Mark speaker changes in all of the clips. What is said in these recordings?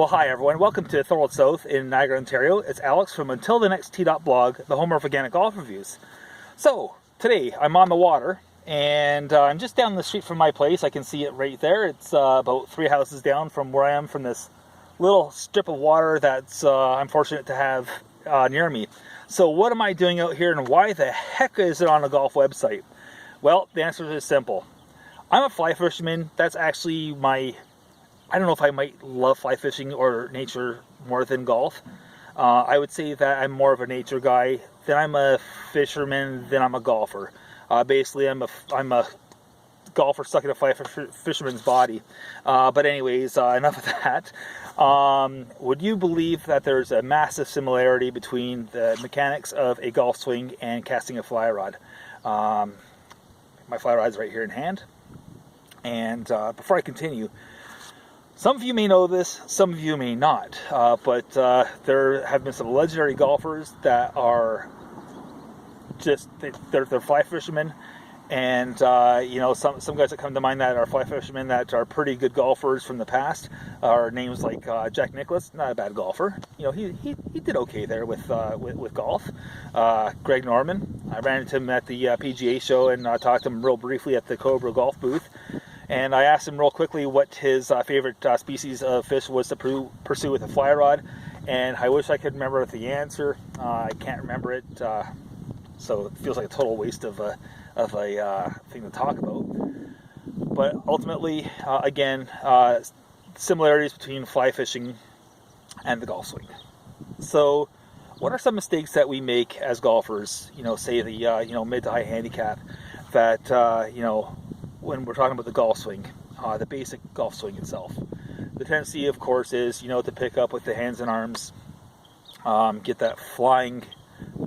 Speaker 1: Well, hi everyone. Welcome to Thorold South in Niagara, Ontario. It's Alex from Until the Next T.blog, the home of organic golf reviews. So, today I'm on the water, and I'm just down the street from my place. I can see it right there. It's about 3 houses down from where I am, from this little strip of water that's I'm fortunate to have near me. So what am I doing out here, and why the heck is it on a golf website? Well, the answer is simple. I'm a fly fisherman. That's actually I don't know if I might love fly fishing or nature more than golf. I would say that I'm more of a nature guy. Then I'm a fisherman. Then I'm a golfer. Basically, I'm a golfer stuck in a fly fisherman's body. But anyways, enough of that. Would you believe that there's a massive similarity between the mechanics of a golf swing and casting a fly rod? My fly rod's right here in hand. And before I continue, some of you may know this, some of you may not, but there have been some legendary golfers that are just, they're fly fishermen, and some guys that come to mind that are fly fishermen that are pretty good golfers from the past are names like Jack Nicklaus, not a bad golfer. He did okay there with golf. Greg Norman, I ran into him at the PGA show and talked to him real briefly at the Cobra golf booth. And I asked him real quickly what his favorite species of fish was to pursue with a fly rod, and I wish I could remember the answer. I can't remember it, so it feels like a total waste of a thing to talk about. But ultimately, again, similarities between fly fishing and the golf swing. So, what are some mistakes that we make as golfers? Say the mid to high handicap that when we're talking about the golf swing, the basic golf swing itself. The tendency, of course, is, to pick up with the hands and arms, get that flying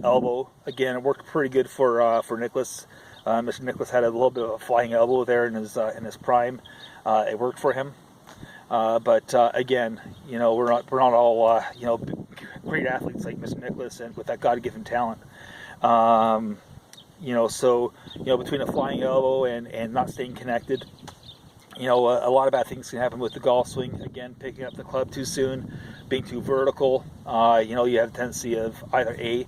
Speaker 1: elbow. Again, it worked pretty good for Nicklaus. Mr. Nicklaus had a little bit of a flying elbow there in his prime. It worked for him. But again, we're not all great athletes like Mr. Nicklaus and with that God-given talent. So between a flying elbow and not staying connected, a lot of bad things can happen with the golf swing. Again, picking up the club too soon, being too vertical. You have a tendency of either A,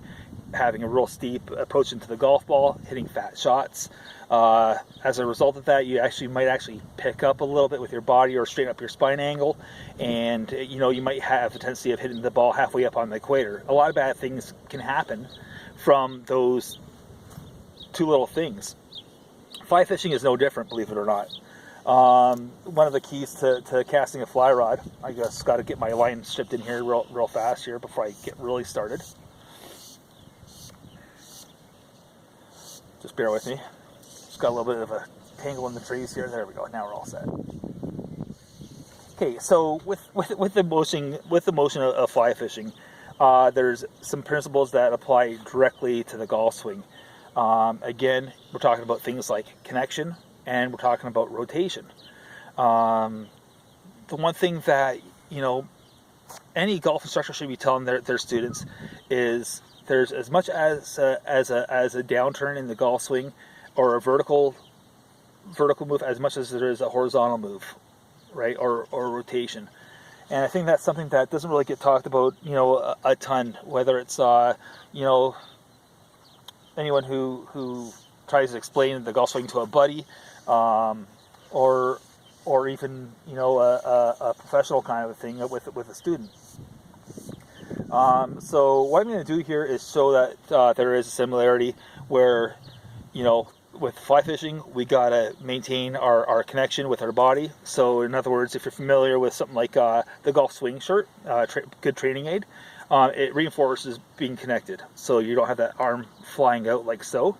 Speaker 1: having a real steep approach into the golf ball, hitting fat shots. As a result of that, you might pick up a little bit with your body or straighten up your spine angle, and you might have the tendency of hitting the ball halfway up on the equator. A lot of bad things can happen from those two little things. Fly fishing is no different, believe it or not. One of the keys to casting a fly rod, I just got to get my line stripped in here real fast here before I get really started. Just bear with me. Just got a little bit of a tangle in the trees here. There we go. Now we're all set. Okay, so with the motion of fly fishing, there's some principles that apply directly to the golf swing. Again, we're talking about things like connection, and we're talking about rotation. The one thing that any golf instructor should be telling their students is there's as much as a downturn in the golf swing or a vertical move as much as there is a horizontal move, right? Or rotation. And I think that's something that doesn't really get talked about a ton, whether it's anyone who tries to explain the golf swing to a buddy, or even a professional kind of a thing with a student. So what I'm going to do here is show that there is a similarity where with fly fishing we gotta maintain our connection with our body. So in other words, if you're familiar with something like the golf swing shirt, good training aid. It reinforces being connected, so you don't have that arm flying out like so.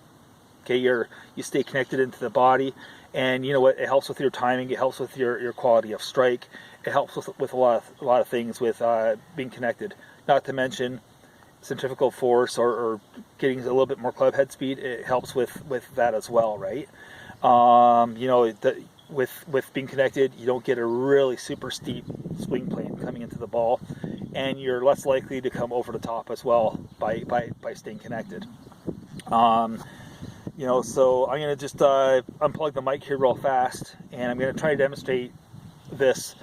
Speaker 1: Okay, you stay connected into the body, and you know what? It helps with your timing. It helps with your quality of strike. It helps with a lot of things with being connected. Not to mention centrifugal force or getting a little bit more club head speed. It helps with that as well, right? With being connected, you don't get a really super steep swing plane coming into the ball, and you're less likely to come over the top as well by staying connected. So I'm going to just unplug the mic here real fast, and I'm going to try to demonstrate this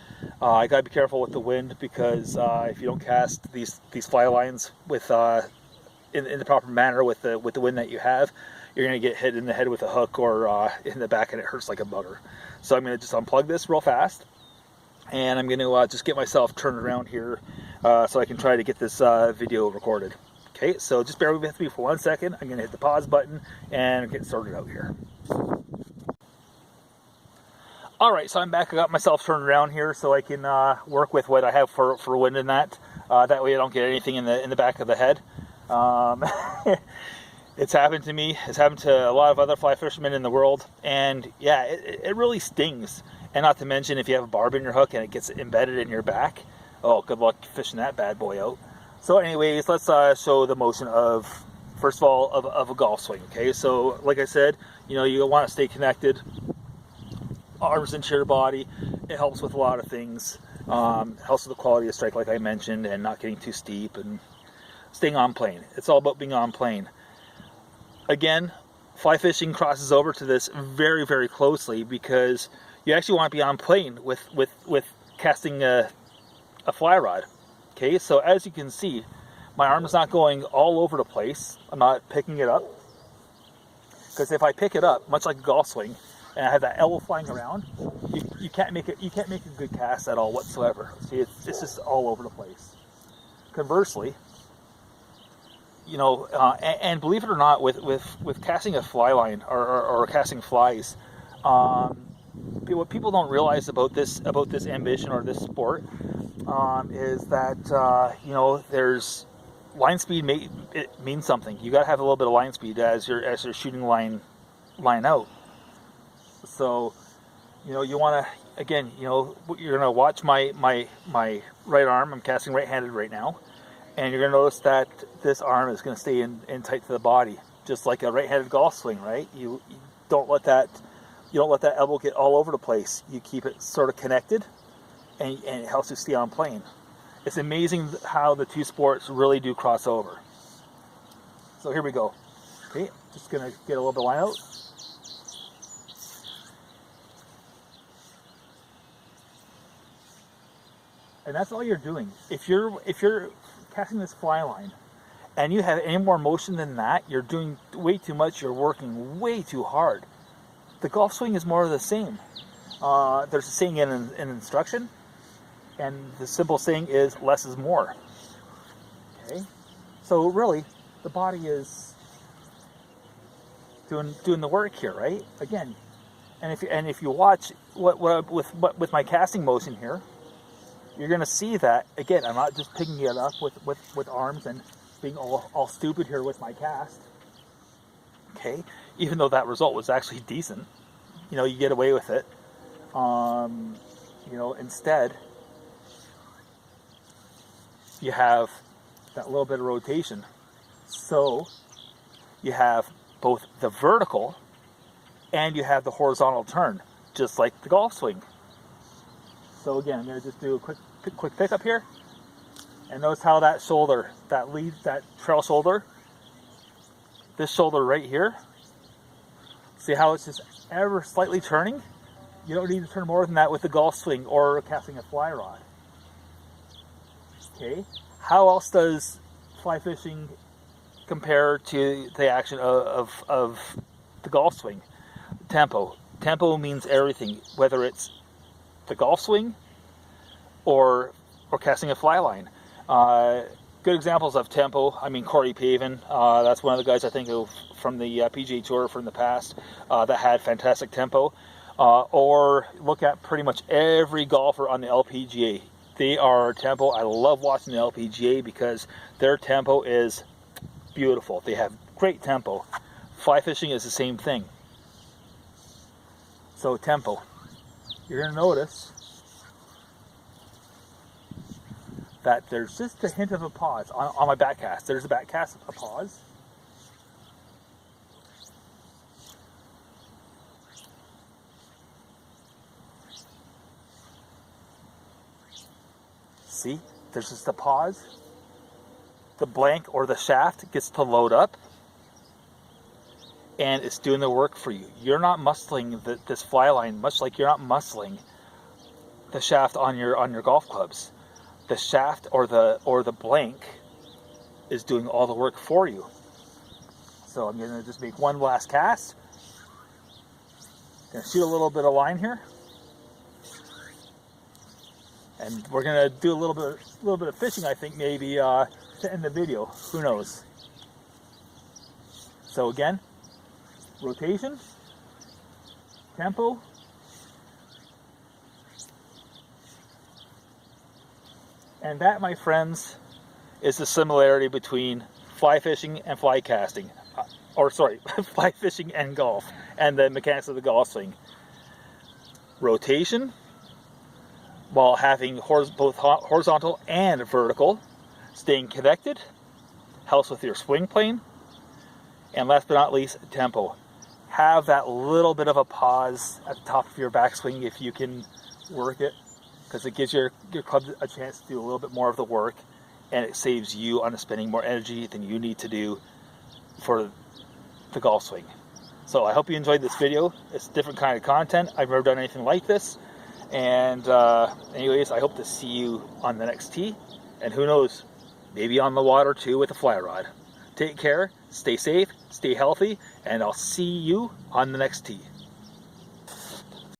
Speaker 1: I gotta be careful with the wind, because if you don't cast these fly lines with in the proper manner with the wind that you have, you're gonna get hit in the head with a hook or in the back, and it hurts like a bugger. So I'm gonna just unplug this real fast, and I'm gonna just get myself turned around here so I can try to get this video recorded. Okay, so just bear with me for 1 second. I'm gonna hit the pause button and get started out here. Alright, so I'm back. I got myself turned around here so I can work with what I have for wind in that. That way I don't get anything in the back of the head. It's happened to me. It's happened to a lot of other fly fishermen in the world. And yeah, it really stings. And not to mention, if you have a barb in your hook and it gets embedded in your back, oh, good luck fishing that bad boy out. So anyways, let's show the motion of, first of all, of a golf swing. Okay, so like I said, you want to stay connected. Arms into your body. It helps with a lot of things. Helps with the quality of strike, like I mentioned, and not getting too steep and staying on plane. It's all about being on plane. Again, fly fishing crosses over to this very, very closely, because you actually want to be on plane with casting a fly rod. Okay, so as you can see, my arm is not going all over the place. I'm not picking it up, because if I pick it up, much like a golf swing, and I have that elbow flying around, you can't make it. You can't make a good cast at all whatsoever. See, it's just all over the place. Conversely, and believe it or not, with casting a fly line or casting flies, what people don't realize about this ambition or this sport is that there's line speed. It means something. You got to have a little bit of line speed as you're shooting line out. So, you want to, again, you're going to watch my right arm. I'm casting right-handed right now. And you're going to notice that this arm is going to stay in tight to the body, just like a right-handed golf swing, right? You don't let that elbow get all over the place. You keep it sort of connected, and it helps you stay on plane. It's amazing how the two sports really do cross over. So here we go. Okay, just going to get a little bit of line out. And that's all you're doing. If you're casting this fly line and you have any more motion than that, you're doing way too much. You're working way too hard. The golf swing is more of the same. There's a saying in instruction, and the simple saying is less is more. Okay, so really, the body is doing the work here, right? Again, and if you watch with my casting motion here, you're going to see that, again, I'm not just picking it up with arms and being all stupid here with my cast. Okay? Even though that result was actually decent. You get away with it. Instead, you have that little bit of rotation. So, you have both the vertical and you have the horizontal turn, just like the golf swing. So again, I'm going to just do a quick pickup here, and notice how that shoulder, that trail shoulder, this shoulder right here, see how it's just ever slightly turning? You don't need to turn more than that with the golf swing or casting a fly rod. Okay, how else does fly fishing compare to the action of the golf swing? Tempo. Tempo means everything, whether it's the golf swing or casting a fly line. Good examples of tempo. I mean, Corey Pavin, that's one of the guys I think of from the PGA Tour from the past that had fantastic tempo. Or look at pretty much every golfer on the LPGA. They are tempo. I love watching the LPGA because their tempo is beautiful. They have great tempo. Fly fishing is the same thing. So tempo. You're going to notice that there's just a hint of a pause on my back cast. There's a back cast, a pause. See, there's just a pause. The blank or the shaft gets to load up, and it's doing the work for you. You're not muscling this fly line, much like you're not muscling the shaft on your golf clubs. The shaft or the blank is doing all the work for you. So I'm gonna just make one last cast. Gonna shoot a little bit of line here, and we're gonna do a little bit of fishing. I think maybe to end the video. Who knows? So again, rotation, tempo, and that, my friends, is the similarity between fly fishing and fly casting. Or sorry, fly fishing and golf, and the mechanics of the golf swing. Rotation, while having both horizontal and vertical. Staying connected, helps with your swing plane. And last but not least, tempo. Have that little bit of a pause at the top of your backswing if you can work it, because it gives your club a chance to do a little bit more of the work, and it saves you on spending more energy than you need to do for the golf swing. So I hope you enjoyed this video. It's a different kind of content. I've never done anything like this. And anyways, I hope to see you on the next tee. And who knows, maybe on the water too with a fly rod. Take care, stay safe, stay healthy, and I'll see you on the next tee.